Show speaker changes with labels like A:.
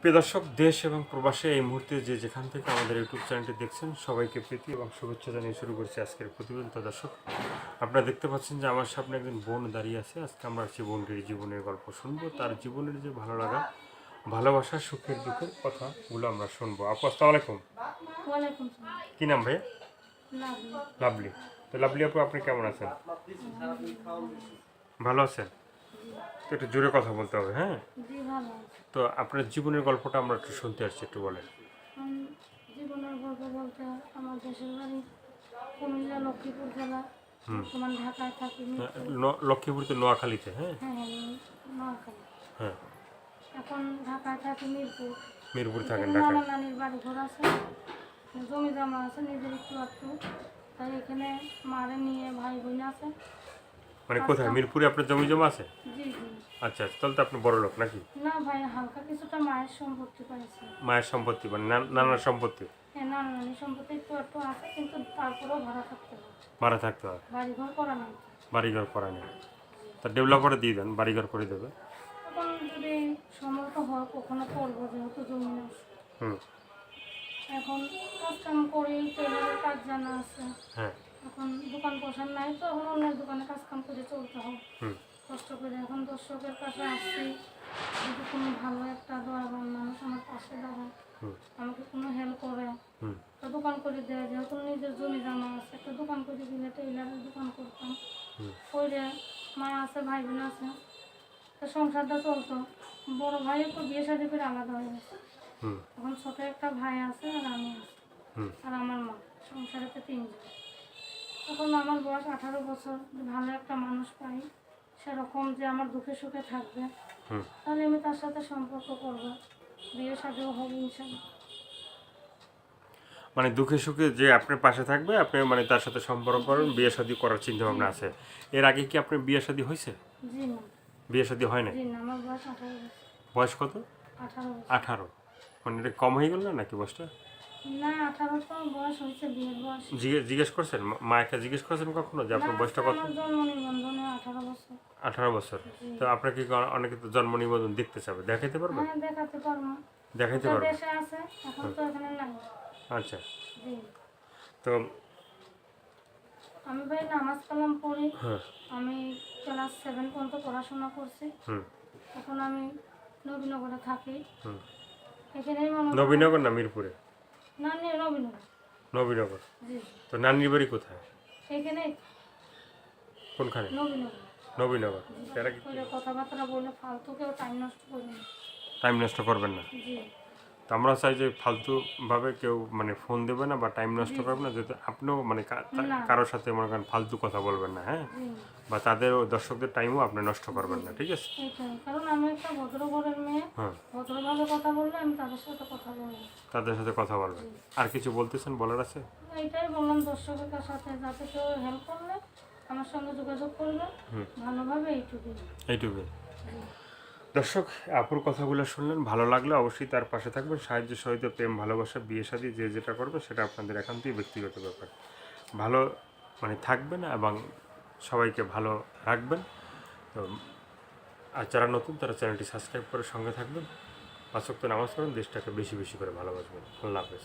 A: প্রিয় দর্শক, দেশ এবং প্রবাসে এই মুহূর্তে যে যেখান থেকে আমাদের ইউটিউব চ্যানেলটি দেখছেন সবাইকে প্রীতি এবং শুভেচ্ছা জানিয়ে শুরু করছি আজকের প্রতিবেদন। তো দর্শক, আপনারা দেখতে পাচ্ছেন যে আমার সামনে একজন বোন দাঁড়িয়ে আছে। আজকে আমরা সেই বোনটির জীবনের গল্প শুনবো, তার জীবনের যে ভালো লাগা, ভালোবাসা, সুখের দুঃখের কথাগুলো আমরা শুনবো। আপু, আসসালামু আলাইকুম।
B: ওয়ালাইকুম সালাম।
A: কি নাম ভাই?
B: লাভলি।
A: লাভলি। তো লাভলি আপু, আপনি কেমন আছেন? ভালো আছেন? তো একটু জোরে কথা বলতে হবে, হ্যাঁ?
B: জি, ভালো আছি।
A: তো আপনার জীবনের গল্পটা আমরা একটু শুনতে আসছি, একটু বলেন।
B: জীবনের গল্প বলতে আমার দেশের বাড়ি কুমিল্লা, লক্ষ্মীপুর জেলা। বর্তমান ঢাকায় থাকি।
A: লক্ষ্মীপুর তো নোয়াখালীতে, হ্যাঁ?
B: হ্যাঁ হ্যাঁ, নোয়াখালী।
A: হ্যাঁ,
B: এখন ঢাকায় থাকি মিরপুর।
A: মিরপুর থাকেন
B: এখানে
A: ঢাকায়।
B: নানা নানির বাড়ি ঘর আছে, জমি জমা আছে নিজের একটু একটু। তাই এখানে মারে নিয়ে ভাই বোন আছে।
A: মানে কোথায়? মিরপুরে আপনার জমি জমা আছে?
B: জি জি।
A: আচ্ছা, তাহলে তো আপনি বড় লোক নাকি?
B: না ভাই, হালকা কিছুটা মায়ের সম্পত্তি পাইছে।
A: মায়ের সম্পত্তি মানে নানার সম্পত্তি?
B: হ্যাঁ, নানা নানির সম্পত্তি একটু একটু আছে, কিন্তু তারপরেও ভাড়া থাকতে হয়।
A: ভাড়া থাকতে হয়?
B: বাড়ি ঘর করা নাই।
A: বাড়িঘর করা নেই? তা ডেভেলপারে দিয়ে দেন, বাড়িঘর করে দেবে।
B: এখন যদি সমর্থ হয় কখনো করবো, যেহেতু জমি আছে।
A: হুম।
B: এখন কাজ কাম করি, টেলারের কাজ জানা আছে।
A: হ্যাঁ।
B: এখন দোকান পোষণ নাই, তো এখন অন্যের দোকানে কাজ কাম করে চলতে হয়
A: হুম।
B: কষ্ট করে। এখন দর্শকের কাছে আসছি, যদি কোনো ভালো একটা দয়াবান মানুষ আমার পাশে দাঁড়ায়,
A: হুম।
B: আমাকে কোনো হেল্প করে,
A: হুম।
B: তো দোকান করে দেয়। যেহেতু নিজের জমি জানা আছে, একটা দোকান করে দিলে টেলারের দোকান করতাম। করে মা আছে, ভাই বোন আছে, তো সংসারটা চলতো। বড় ভাইও তো বিয়ে শাদী করে আলাদা হয়ে গেছে।
A: হুম।
B: এখন ছোট একটা ভাই আছে আর আমি আছি,
A: হুম।
B: আর আমার মা। সংসারেতে তিনজন। এখন আমার বয়স 18 বছর। ভালো একটা মানুষ পাই, সেরকম যে আমার দুঃখে সুখে থাকবে,
A: হুম।
B: তাহলে আমি তার সাথে সম্পর্ক করব, বিয়ে শাদীও হবে ইনশাল্লাহ।
A: মানে দুঃখে সুখে যে আপনার পাশে থাকবে, আপনি মানে তার সাথে সম্পর্ক করেন, বিয়ে শাদী করার চিন্তা ভাবনা আছে। এর আগে কি আপনার বিয়ে শাদী হয়েছে?
B: জি না।
A: বিয়ে শাদী হয় না?
B: জি না, আমার বয়স 18 বছর।
A: বয়স কত?
B: 18 বছর।
A: 18? মানে এটা কম হয়ে গেল না নাকি বয়সটা?
B: না, 18 তো বয়স হয়েছে, বিয়ের বয়স।
A: জিজ্ঞেস করছেন মাকে? জিজ্ঞেস করছেন কখনো যে আপনার বয়সটা কত?
B: আমার জন্ম নিবন্ধনে 18 বছর।
A: 18 বছর? তো আপনাকে অনেকে তো জন্ম নিবন্ধন দেখতে চাবে, দেখাইতে পারবেন?
B: হ্যাঁ, দেখাতে পারবো।
A: দেখাইতে
B: তো
A: পারবেন?
B: দেশে আছে, এখন তো এখানে নাই।
A: আচ্ছা।
B: জি।
A: তো
B: আমি ভাই নামাজ কালাম পড়ি।
A: হ্যাঁ।
B: আমি ক্লাস 7 পর্যন্ত পড়াশোনা করছি।
A: হুম।
B: এখন আমি নবীনগরে থাকি।
A: হুম।
B: এখানেই মনে করেন-
A: নবীনগর না মিরপুরে?
B: না, নবীনগর।
A: নবীনগর।
B: জি।
A: তো নানির বাড়ি কোথায়?
B: এখানেই
A: কোনখানে?
B: নবীনগর।
A: নবীনগর। তারা কি
B: ওইটা কথাবার্তা বলে ফালতু কেউ টাইম নষ্ট করি না।
A: টাইম নষ্ট করবেন না?
B: জি।
A: তো আমরা চাই যে ফালতুভাবে কেউ মানে ফোন দেবে না বা টাইম নষ্ট করবে না, যাতে আপনিও মানে
B: না।
A: কারোর সাথে মনে করেন ফালতু কথা বলবেন না, হ্যাঁ?
B: জি।
A: বা তাদের দর্শকদের টাইমও আপনি নষ্ট করবেন না, ঠিক আছে?
B: এটাই কারণ আমি একটা ভদ্র ঘরের মেয়ে।
A: হ্যাঁ।
B: ভদ্রভাবে কথা বললে আমি তাদের সাথে কথা বলবো।
A: তাদের সাথে কথা বলবেন। আর কিছু বলতেছেন, বলার আছে?
B: এইটাই বললাম দর্শকের সাথে, যাতে কেউ হেল্প করলে আমার সঙ্গে যোগাযোগ করবে ভালোভাবে, এইটুকুই।
A: এইটুকুই। দর্শক, আপুর কথাগুলো শুনলেন, ভালো লাগলে অবশ্যই তার পাশে থাকবেন। সাহায্য সহিত প্রেম ভালোবাসা বিয়ে শাদী যে যেটা করবে সেটা আপনাদের একান্তই ব্যক্তিগত ব্যাপার। ভালো মানে থাকবেন এবং সবাইকে ভালো রাখবেন। তো আর যারা নতুন তারা চ্যানেলটি সাবস্ক্রাইব করে সঙ্গে থাকবেন। 5 ওয়াক্ত নামাজ পড়ুন, দেশটাকে বেশি বেশি করে ভালোবাসবেন। আল্লাহ হাফেজ।